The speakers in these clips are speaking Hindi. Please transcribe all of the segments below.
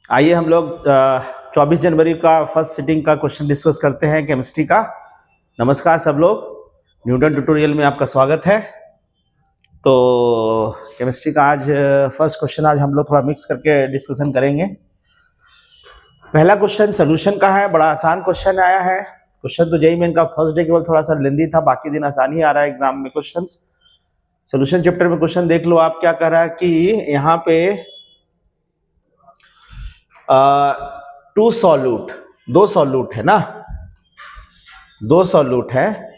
आइए हम लोग 24 जनवरी का फर्स्ट सिटिंग का क्वेश्चन डिस्कस करते हैं केमिस्ट्री का। नमस्कार सब लोग, न्यूटन ट्यूटोरियल में आपका स्वागत है। तो केमिस्ट्री का आज फर्स्ट क्वेश्चन आज हम लोग थोड़ा मिक्स करके डिस्कशन करेंगे। पहला क्वेश्चन सोल्यूशन का है, बड़ा आसान क्वेश्चन आया है। क्वेश्चन तो जेईई मेन का फर्स्ट डे केवल थोड़ा सा लेंदी था, बाकी दिन आसानी आ रहा है एग्जाम में क्वेश्चन। सोल्यूशन चैप्टर में क्वेश्चन देख लो आप, क्या कह रहा है कि यहाँ पे टू सॉल्यूट, दो सॉल्यूट है ना, दो सॉल्यूट है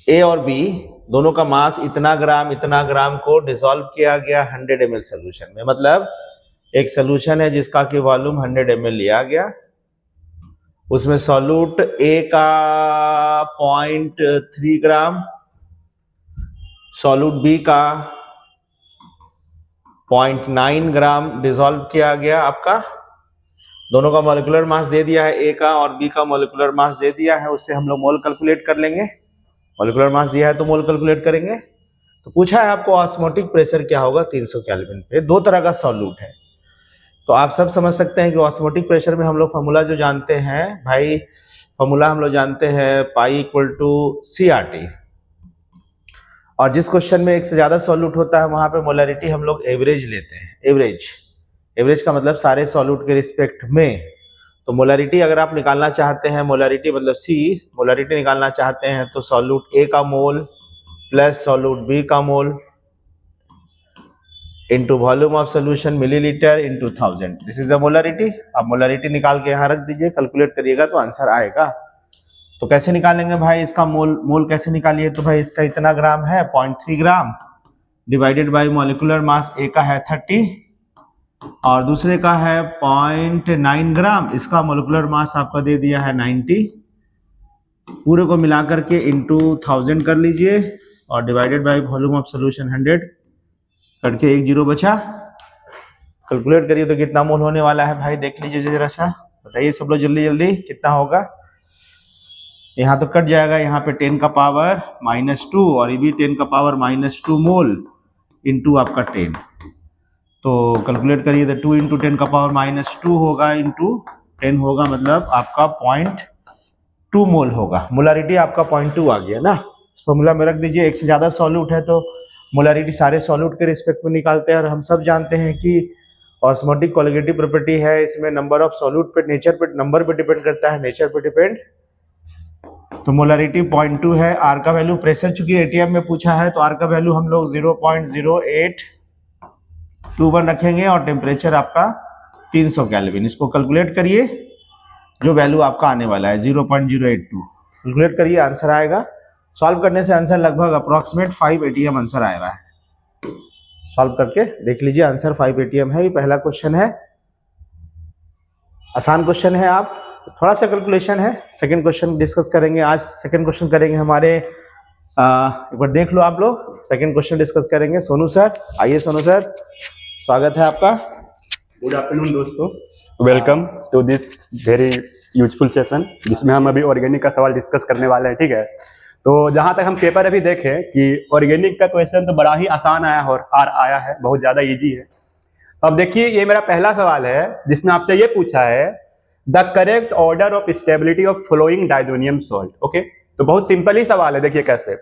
ए और बी, दोनों का मास इतना ग्राम को डिसॉल्व किया गया 100 ml सोल्यूशन में। मतलब एक सोल्यूशन है जिसका कि वॉल्यूम 100 ml लिया गया, उसमें सॉल्यूट ए का 0.3 ग्राम, सॉल्यूट बी का 0.9 ग्राम डिसॉल्व किया गया। आपका दोनों का मॉलिक्यूलर मास दे दिया है, ए का और बी का मॉलिक्यूलर मास दे दिया है, उससे हम लोग मोल कैलकुलेट कर लेंगे। मॉलिक्यूलर मास दिया है तो मोल कैलकुलेट करेंगे। तो पूछा है आपको ऑस्मोटिक प्रेशर क्या होगा 300 केल्विन पे। दो तरह का सॉल्यूट है, तो आप सब समझ सकते हैं कि ऑस्मोटिक प्रेशर में हम लोग फॉर्मूला जो जानते हैं भाई, फॉर्मूला हम लोग जानते हैं पाई इक्वल टू CRT। और जिस क्वेश्चन में एक से ज्यादा सॉल्यूट होता है वहां पे मोलरिटी हम लोग एवरेज लेते हैं। एवरेज का मतलब सारे सॉल्यूट के रिस्पेक्ट में। तो मोलरिटी अगर आप निकालना चाहते हैं, मोलरिटी मतलब C, मोलरिटी निकालना चाहते हैं तो सॉल्यूट A का मोल प्लस सॉल्यूट B का mole into volume of solution millilitre into 1000, this is a molarity. आप मोलरिटी निकाल के यहाँ रख दीजिए, कैलकुलेट करिएगा तो आंसर आएगा। तो कैसे निकालेंगे भाई इसका मोल कैसे निकालिए? तो भाई इसका इतना ग्राम है 0.3 gram divided by molecular mass A का है 30 और दूसरे का है 0.9 ग्राम, इसका मॉलिक्यूलर मास आपका दे दिया है 90। पूरे को मिलाकर के इनटू 1000 कर लीजिए और divided by volume of solution 100 करके एक जीरो बचा। कैलकुलेट करिए तो कितना मोल होने वाला है भाई, देख लीजिए जरा सा, बताइए सब लोग जल्दी जल्दी कितना होगा। यहाँ तो कट जाएगा, यहाँ पे 10 का पावर -2 और ये भी 10 का पावर -2 मोल इनटू आपका 10। तो कैलकुलेट करिए तो 2 इंटू 10 का पावर -2 होगा इंटू 10 होगा, मतलब आपका 0.2 मोल होगा। मोलारिटी आपका 0.2 आ गया ना। इस फॉर्मूला में रख दीजिए। एक से ज्यादा सॉल्यूट है तो मोलारिटी सारे सॉल्यूट के रिस्पेक्ट में निकालते हैं, और हम सब जानते हैं कि ऑस्मोटिक कोलिगेटिव प्रॉपर्टी है, इसमें नंबर ऑफ सॉल्यूट पे, नेचर पे, नंबर पे डिपेंड करता है, नेचर पे डिपेंड। तो मोलारिटी 0.2 है। आर का वैल्यू, प्रेशर चूंकि एटीएम में पूछा है तो आर का वैल्यू हम लोग 0.0821 रखेंगे और टेम्परेचर आपका 300 केल्विन। इसको कैलकुलेट करिए, जो वैल्यू आपका आने वाला है 0.082 कैलकुलेट करिए, आंसर आएगा। सॉल्व करने से आंसर लगभग अप्रोक्सीमेट 5 ATM आंसर आ रहा है। सॉल्व करके देख लीजिए, आंसर 5 ATM है। ये पहला क्वेश्चन है, आसान क्वेश्चन है, आप थोड़ा सा कैलकुलेशन है। सेकंड क्वेश्चन डिस्कस करेंगे आज। सेकंड क्वेश्चन करेंगे हमारे, एक बार देख लो आप लोग, सेकंड क्वेश्चन डिस्कस करेंगे सोनू सर। आइए सोनू सर, स्वागत है आपका। गुड आफ्टरनून दोस्तों, welcome to this very useful session जिसमें हम अभी ऑर्गेनिक का सवाल डिस्कस करने वाले हैं। ठीक है, तो जहां तक हम पेपर अभी देखें कि ऑर्गेनिक का क्वेश्चन तो बड़ा ही आसान आया और आया है, बहुत ज्यादा इजी है। तो अब देखिए, ये मेरा पहला सवाल है जिसमें आपसे ये पूछा है the correct order of stability of following diazonium salt. Okay, तो बहुत सिंपल ही सवाल है। देखिए कैसे,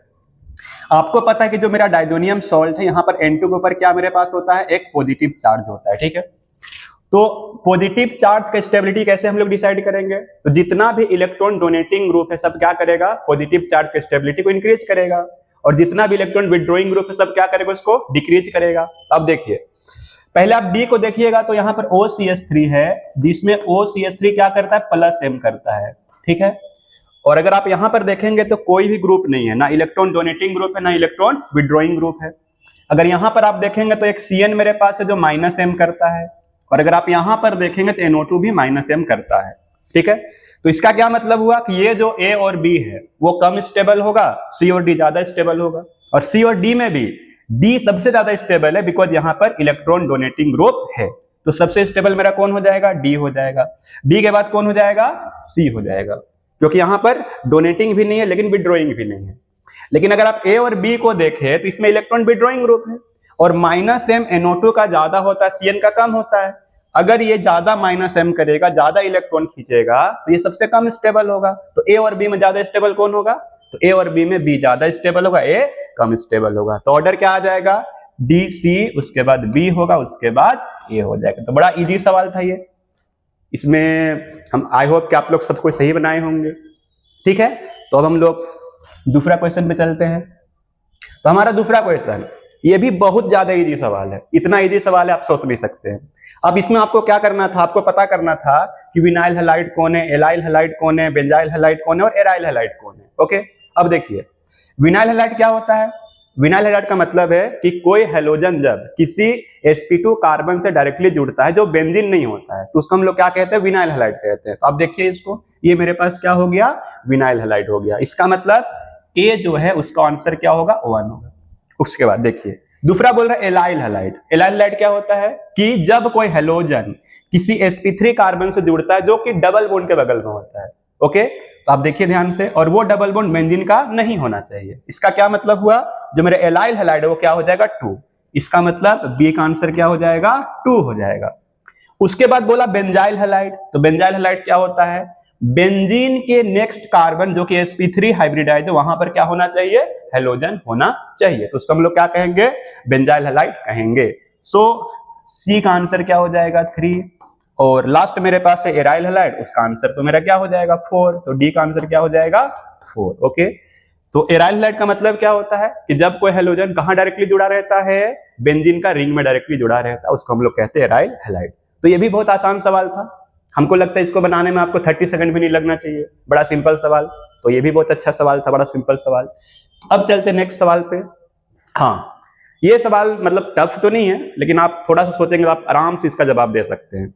आपको पता है कि जो मेरा डाइजोनियम सॉल्ट है, यहाँ पर N2 के ऊपर क्या मेरे पास होता है, एक पॉजिटिव चार्ज होता है। ठीक है, तो पॉजिटिव चार्ज का स्टेबिलिटी कैसे हम लोग डिसाइड करेंगे? तो जितना भी इलेक्ट्रॉन डोनेटिंग ग्रुप है सब क्या करेगा, पॉजिटिव चार्ज के स्टेबिलिटी को इंक्रीज करेगा, और जितना भी इलेक्ट्रॉन विड्रॉइंग ग्रुप है सब क्या करेगा, उसको डिक्रीज करेगा। अब देखिए, पहले आप डी को देखिएगा तो यहाँ पर OCH3 है, जिसमें OCH3 क्या करता है, +M करता है। ठीक है, और अगर आप यहाँ पर देखेंगे तो कोई भी ग्रुप नहीं है, ना इलेक्ट्रॉन डोनेटिंग ग्रुप है ना इलेक्ट्रॉन विड्रॉइंग ग्रुप है। अगर यहाँ पर आप देखेंगे तो एक CN मेरे पास है जो -M करता है, और अगर आप यहां पर देखेंगे तो NO2 भी -M करता है। ठीक है, तो इसका क्या मतलब हुआ कि ये जो A और B है वो कम स्टेबल होगा, C और D ज्यादा स्टेबल होगा, और C और D में भी D सबसे ज्यादा स्टेबल है बिकॉज यहां पर इलेक्ट्रॉन डोनेटिंग ग्रुप है। तो सबसे स्टेबल मेरा कौन हो जाएगा, D हो जाएगा। D के बाद कौन हो जाएगा, C हो जाएगा, क्योंकि यहां पर डोनेटिंग भी नहीं है लेकिन विड्रॉइंग भी नहीं है। लेकिन अगर आप A और B को देखें तो इसमें इलेक्ट्रॉन विड्रॉइंग ग्रुप है, और -M NO2 का ज्यादा होता है, CN का कम होता है। अगर ये ज्यादा -m करेगा, ज्यादा इलेक्ट्रॉन खींचेगा, तो ये सबसे कम स्टेबल होगा। तो ए और बी में ज्यादा स्टेबल कौन होगा? तो ए और बी में बी ज्यादा स्टेबल होगा, ए कम स्टेबल होगा। तो ऑर्डर क्या आ जाएगा? डी सी, उसके बाद बी होगा, उसके बाद ए हो जाएगा। तो बड़ा इजी सवाल था ये। इसमें हम आई होप कि आप लोग सब कुछ सही बनाए होंगे। ठीक है, तो अब हम लोग दूसरा क्वेश्चन पे चलते हैं। तो हमारा दूसरा क्वेश्चन ये भी बहुत ज्यादा इजी सवाल है। इतना इजी सवाल है आप सोच नहीं सकते हैं। अब इसमें आपको क्या करना था? आपको पता करना था कि विनाइल हैलाइड कौन है, एलाइल हैलाइड कौन है, बेंजाइल हैलाइड कौन है और एराइल हैलाइड कौन है। ओके, अब देखिए विनाइल हैलाइड क्या होता है। विनाइल हैलाइड का मतलब है कि कोई हैलोजन जब किसी sp2 कार्बन से डायरेक्टली जुड़ता है जो बेंजीन नहीं होता है, तो उसको हम लोग क्या कहते हैं? विनाइल हैलाइड कहते हैं। तो आप देखिए इसको, ये मेरे पास क्या हो गया? विनाइल हैलाइड हो गया। इसका मतलब ए जो है उसका आंसर क्या होगा? 1 होगा। उसके बाद देखिए दूसरा बोल रहा है एलाइल हैलाइड। एलाइल हैलाइड क्या होता है कि जब कोई हैलोजन किसी sp3 कार्बन से जुड़ता है जो कि डबल बॉन्ड के बगल में होता है। ओके, तो आप देखिए ध्यान से, और वो डबल बॉन्ड बेंजीन का नहीं होना चाहिए। इसका क्या मतलब हुआ? जो मेरा एलाइल हैलाइड है वो क्या हो जाएगा? 2। इसका मतलब बी का आंसर क्या हो जाएगा? 2 हो जाएगा। उसके बाद बोला बेंजाइल हैलाइड। तो बेंजाइल हैलाइड क्या होता है? बेंजीन के नेक्स्ट कार्बन जो कि sp3 हाइब्रिडाइज है वहां पर क्या होना चाहिए? हैलोजन होना चाहिए। तो उसको हम लोग क्या कहेंगे? बेंजाइल हैलाइड कहेंगे। सो सी का आंसर क्या हो जाएगा? 3। और लास्ट मेरे पास है एराइल हैलाइड, उसका आंसर तो मेरा क्या हो जाएगा? 4। तो डी का आंसर क्या हो जाएगा? 4। ओके, तो एराइल हैलाइड का मतलब क्या होता है कि जब कोई हैलोजन कहां डायरेक्टली जुड़ा रहता है? बेंजीन का रिंग में डायरेक्टली जुड़ा रहता है, उसको हम लोग कहते हैं एराइल हैलाइड। तो ये भी बहुत आसान सवाल था। हमको लगता है इसको बनाने में आपको 30 सेकंड भी नहीं लगना चाहिए। बड़ा सिंपल सवाल। तो ये भी बहुत अच्छा सवाल था, बड़ा सिंपल सवाल। अब चलते नेक्स्ट सवाल पे। हाँ, ये सवाल मतलब टफ तो नहीं है, लेकिन आप थोड़ा सा सोचेंगे आप आराम से इसका जवाब दे सकते हैं।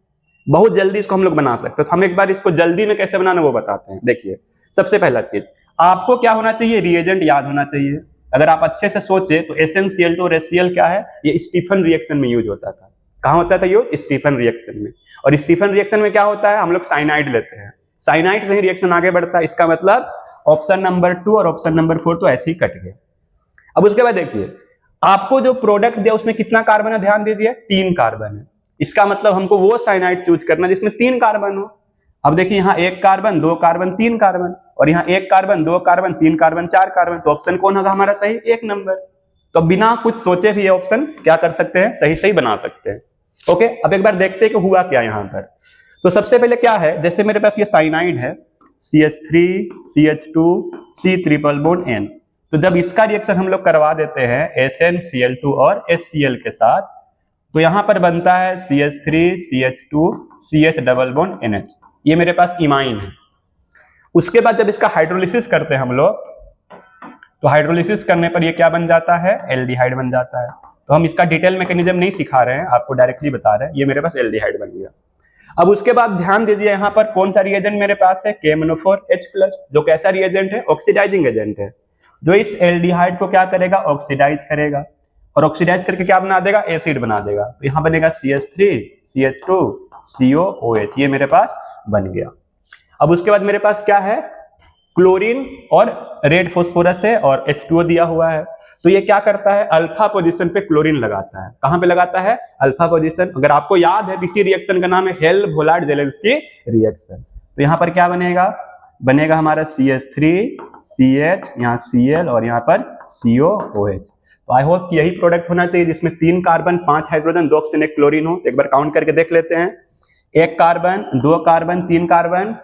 बहुत जल्दी इसको हम लोग बना सकते हैं। तो हम एक बार इसको जल्दी में कैसे बनाना वो बताते हैं। देखिए सबसे पहला चीज, आपको क्या होना चाहिए? रिएजेंट याद होना चाहिए। अगर आप अच्छे से सोचे तो SnCl2 और HCl क्या है? ये स्टीफन रिएक्शन में यूज होता था। कहां होता था यूज? स्टीफन रिएक्शन में। और स्टीफन रिएक्शन में क्या होता है? हम लोग साइनाइड लेते हैं, साइनाइड से ही रिएक्शन आगे बढ़ता है। इसका मतलब ऑप्शन नंबर 2 और ऑप्शन नंबर 4 तो ऐसे ही कट गए। अब उसके बाद देखिए आपको जो प्रोडक्ट दिया उसमें कितना कार्बन है? ध्यान दीजिए, 3 कार्बन है। इसका मतलब हमको वो साइनाइड चूज करना जिसमें 3 कार्बन हो। अब देखिए यहाँ 1 कार्बन, 2 कार्बन, 3 कार्बन, और यहाँ 1 कार्बन, 2 कार्बन, 3 कार्बन, 4 कार्बन। तो ऑप्शन कौन होगा हमारा सही? 1 नंबर। तो बिना कुछ सोचे भी ये ऑप्शन क्या कर सकते हैं? सही सही बना सकते हैं। ओके, अब एक बार देखते हैं कि हुआ क्या यहाँ पर। तो सबसे पहले क्या है, जैसे मेरे पास ये साइनाइड है CH3 CH2 C triple bond N। तो जब इसका रिएक्शन हम लोग करवा देते हैं SnCl2 और HCl के साथ, तो यहां पर बनता है CH3 CH2 CH double bond NH। ये मेरे पास इमाइन है। उसके बाद जब इसका हाइड्रोलिसिस करते हैं हम लोग, तो हाइड्रोलिसिस करने पर ये क्या बन जाता है? एल्डिहाइड बन जाता है। तो हम इसका डिटेल मैकेनिज्म नहीं सिखा रहे हैं, आपको डायरेक्टली बता रहे हैं। ये मेरे पास एल्डिहाइड बन गया। अब उसके बाद ध्यान दीजिए यहाँ पर कौन सा रिएजेंट मेरे पास है? KMnO4H+, जो कैसा रिएजेंट है? ऑक्सीडाइजिंग एजेंट है, जो इस एल्डिहाइड को क्या करेगा? ऑक्सीडाइज करेगा, और ऑक्सीडाइज करके क्या बना देगा? एसिड बना देगा। तो यहाँ बनेगा CH3 CH2 COOH। ये मेरे पास बन गया। अब उसके बाद मेरे पास क्या है? क्लोरीन और रेड फास्फोरस है और H2O दिया हुआ है। तो ये क्या करता है? अल्फा पोजीशन पे क्लोरीन लगाता है। कहां पे लगाता है? Alpha position. अगर आपको याद है इसी रिएक्शन का नाम है हेल्म-होलार्ड-जेलेंस्की रिएक्शन। तो यहां पर क्या बनेगा? बनेगा हमारा CH3 CH, यहाँ Cl और यहाँ पर COOH। तो आई होप यही प्रोडक्ट होना चाहिए जिसमें 3 कार्बन 5 हाइड्रोजन 2 ऑक्सीजन 1 क्लोरीन हो। तो एक बार काउंट करके देख लेते हैं। 1 carbon 2 carbon 3 carbon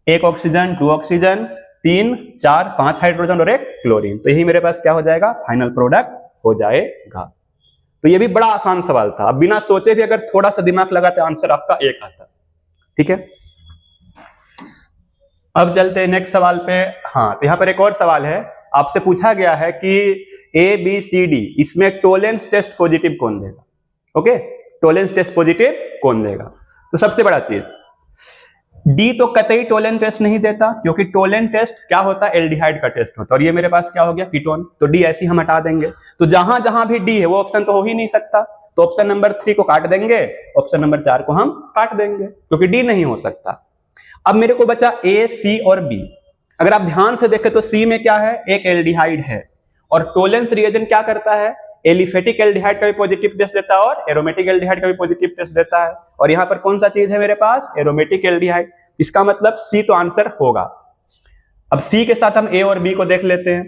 1 oxygen 2 oxygen 3 4 5 hydrogen और 1 क्लोरीन। तो यही मेरे पास क्या हो जाएगा? फाइनल प्रोडक्ट हो जाएगा। तो ये भी बड़ा आसान सवाल था। अब बिना सोचे भी अगर थोड़ा सा दिमाग लगाते आंसर आपका 1 आता। ठीक है, अब चलते हैं नेक्स्ट सवाल पे। हाँ, तो यहाँ पर एक और सवाल है। आपसे पूछा गया है कि ABCD इसमें टोलेंस टेस्ट पॉजिटिव कौन देगा? ओके, टोलेंस टेस्ट पॉजिटिव कौन देगा? तो सबसे बड़ा चीज डी तो कतई टोलेंस टेस्ट नहीं देता, क्योंकि टोलेंस टेस्ट क्या होता है? एल्डिहाइड का टेस्ट होता है। और ये मेरे पास क्या हो गया? कीटोन। तो डी ऐसे हम हटा देंगे। तो जहां जहां भी डी है वो ऑप्शन तो हो ही नहीं सकता। तो ऑप्शन नंबर 3 को काट देंगे, ऑप्शन नंबर 4 को हम काट देंगे, क्योंकि डी नहीं हो सकता। अब मेरे को बचा A, C और B। अगर आप ध्यान से देखें तो C में क्या है? एक एल्डिहाइड है, और टोलेंस रिएजेंट क्या करता है? एलिफेटिक एल्डिहाइड का भी पॉजिटिव टेस्ट देता है और एरोमेटिक एल्डिहाइड का भी पॉजिटिव टेस्ट देता है। और यहाँ पर कौन सा चीज है मेरे पास, एरोमेटिक एल्डिहाइड। इसका मतलब सी तो आंसर होगा। अब सी के साथ हम ए और बी को देख लेते हैं।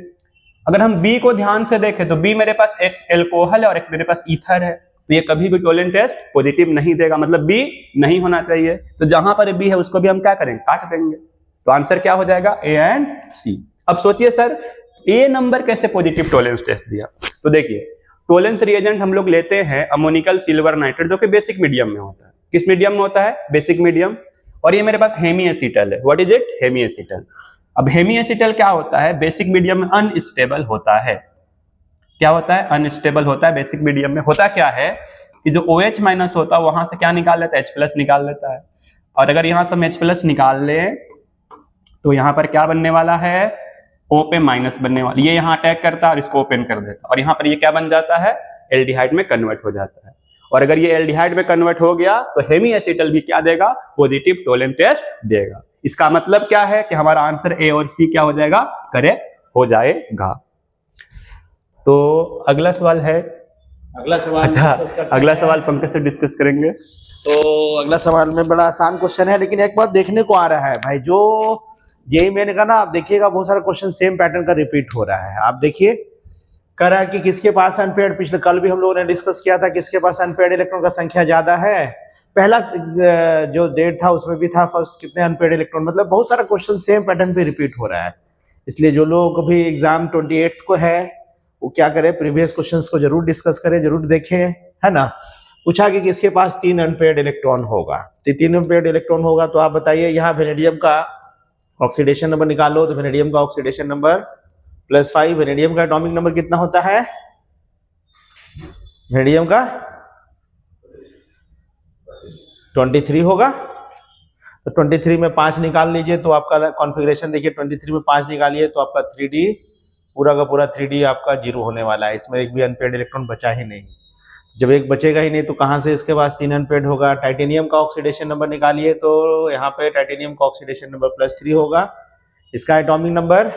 अगर हम बी को ध्यान से देखें तो बी मेरे पास एक एल्कोहल है और एक मेरे पास ईथर है, तो ये कभी भी टोलेंट टेस्ट पॉजिटिव नहीं देगा, मतलब बी नहीं होना चाहिए। तो जहां पर बी है उसको भी हम क्या करेंगे, काट देंगे। तो आंसर क्या हो जाएगा, ए एंड सी। अब सोचिए सर ए नंबर कैसे पॉजिटिव टोलेंस टेस्ट दिया। तो देखिए टोलेंस रिएजेंट हम लोग लेते हैं अमोनिकल सिल्वर नाइट्रेट, जो कि बेसिक मीडियम में होता है। किस मीडियम में होता है, बेसिक मीडियम। और ये मेरे पास हेमी एसिटल है। What is it, hemiacetal. अब हेमी एसिटल क्या होता है, बेसिक मीडियम में अनस्टेबल होता है। क्या होता है, अनस्टेबल होता है बेसिक मीडियम में। होता क्या है कि जो OH माइनस होता है वहां से क्या निकाल लेता है, H प्लस निकाल लेता है। और अगर यहां से हम H प्लस निकाल लें तो यहां पर क्या बनने वाला है, O पे माइनस बनने वाला। ये यहां अटैक करता है और इसको ओपन कर देता है, और यहां पर ये क्या बन जाता है, एल्डिहाइड में कन्वर्ट हो जाता है। और अगर ये एल्डिहाइड में कन्वर्ट हो गया तो हेमी एसिटल भी क्या देगा, पॉजिटिव टोलेंट टेस्ट देगा। इसका मतलब क्या है कि हमारा आंसर ए और सी क्या हो जाएगा, करेक्ट हो जाएगा। तो अगला सवाल है, अगला सवाल अच्छा अगला सवाल पंकज से डिस्कस करेंगे। तो अगला सवाल में बड़ा आसान क्वेश्चन है, लेकिन एक बात देखने को आ रहा है भाई, जो यही मैंने कहा ना, आप देखिएगा बहुत सारा क्वेश्चन सेम पैटर्न का रिपीट हो रहा है। आप देखिए कह रहा है कि किसके पास अनपेयर्ड, पिछले कल भी हम लोगों ने डिस्कस किया था, किसके पास अनपेयर्ड इलेक्ट्रॉन का संख्या ज्यादा है। पहला जो डेट था उसमें भी था फर्स्ट कितने अनपेयर्ड इलेक्ट्रॉन, मतलब बहुत सारा क्वेश्चन सेम पैटर्न पे रिपीट हो रहा है। इसलिए जो लोग भी एग्जाम 28 को है वो क्या करें, प्रीवियस क्वेश्चंस को जरूर डिस्कस करें, जरूर देखें, है ना। पूछा कि किसके पास 3 अनपेयर्ड इलेक्ट्रॉन होगा, तो 3 अनपेयर्ड इलेक्ट्रॉन होगा तो आप बताइए, यहाँ वेनेडियम का ऑक्सीडेशन नंबर निकालो, तो वेनेडियम का ऑक्सीडेशन नंबर +5, वेनेडियम का एटॉमिक नंबर कितना होता है, वेनेडियम का 23 होगा। तो 23 में 5 निकाल लीजिए तो आपका कॉन्फ़िगरेशन देखिए, 23 में 5 निकालिए तो आपका 3D पूरा का पूरा 3D आपका 0 होने वाला है। इसमें एक भी अनपेयर्ड इलेक्ट्रॉन बचा ही नहीं। जब एक बचेगा ही नहीं तो कहां से इसके पास 3 अनपेयर्ड होगा। टाइटेनियम का ऑक्सीडेशन नंबर निकालिए तो यहाँ पे टाइटेनियम का ऑक्सीडेशन नंबर +3 होगा। इसका एटॉमिक नंबर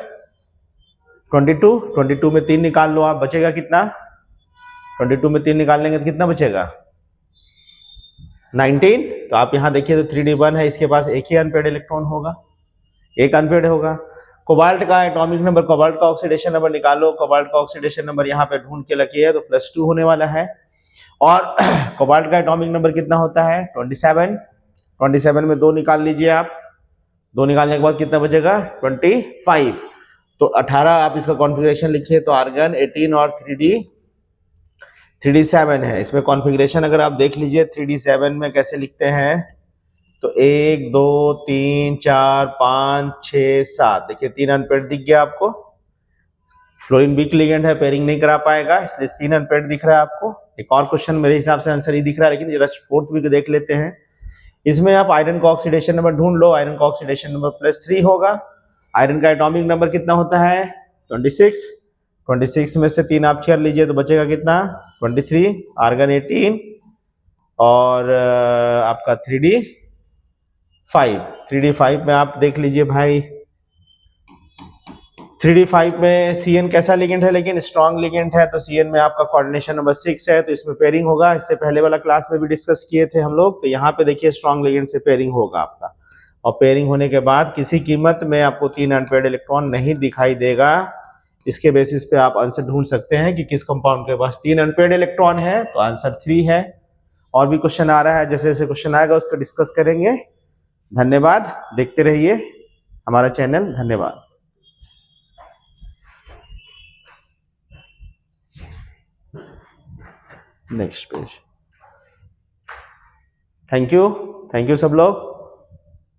22, 22 में 3 निकाल लो आप, बचेगा कितना, 22 में 3 निकाल लेंगे तो कितना बचेगा 19। तो आप यहाँ देखिए तो 3D1 है, इसके पास एक ही अनपेयर्ड इलेक्ट्रॉन होगा, एक अनपेयर्ड होगा। कोबाल्ट का एटॉमिक नंबर, कोबाल्ट का ऑक्सीडेशन नंबर निकालो, कोबाल्ट का ऑक्सीडेशन नंबर यहाँ पे ढूंढ के लगे तो +2 होने वाला है। और कोबाल्ट का एटॉमिक नंबर कितना होता है 27, 27 में 2 निकाल लीजिए आप, 2 निकालने के बाद कितना बचेगा 25। तो 18 आप इसका कॉन्फ़िगरेशन लिखिए तो आर्गन 18 और 3D7 है। इसमें कॉन्फ़िगरेशन अगर आप देख लीजिए 3D7 में कैसे लिखते हैं तो 1 2 3 4 5 6 7, देखिए 3 अनपेयर्ड दिख गया आपको। फ्लोरीन वीक लिगेंड है, पेयरिंग नहीं करा पाएगा, इसलिए 3 अनपेयर्ड दिख रहा है आपको। एक और क्वेश्चन मेरे हिसाब से आंसर ही दिख रहा है, लेकिन जरा 4th वीक देख लेते हैं। इसमें आप आयरन का ऑक्सीडेशन नंबर ढूंढ लो, आयरन का ऑक्सीडेशन नंबर +3 होगा। आयरन का एटॉमिक नंबर कितना होता है 26, 26 में से 3 आप छीन लीजिए तो बचेगा कितना 23, आर्गन 18 और आपका 3D5 में आप देख लीजिए भाई, 3D5 में Cn कैसा लिगेंड है, लेकिन स्ट्रॉन्ग लिगेंड है। तो Cn में आपका कोऑर्डिनेशन नंबर 6 है, तो इसमें पेयरिंग होगा। इससे पहले वाला क्लास में भी डिस्कस किए थे हम लोग। तो यहाँ पे देखिए स्ट्रॉन्ग लिगेंड से पेयरिंग होगा आपका, और पेयरिंग होने के बाद किसी कीमत में आपको 3 अनपेयर्ड इलेक्ट्रॉन नहीं दिखाई देगा। इसके बेसिस पे आप आंसर ढूंढ सकते हैं कि किस कंपाउंड के पास 3 अनपेयर्ड इलेक्ट्रॉन है, तो आंसर 3 है। और भी क्वेश्चन आ रहा है, जैसे जैसे क्वेश्चन आएगा उसको डिस्कस करेंगे। धन्यवाद, देखते रहिए हमारा चैनल। धन्यवाद। Next page. थैंक यू सब लोग।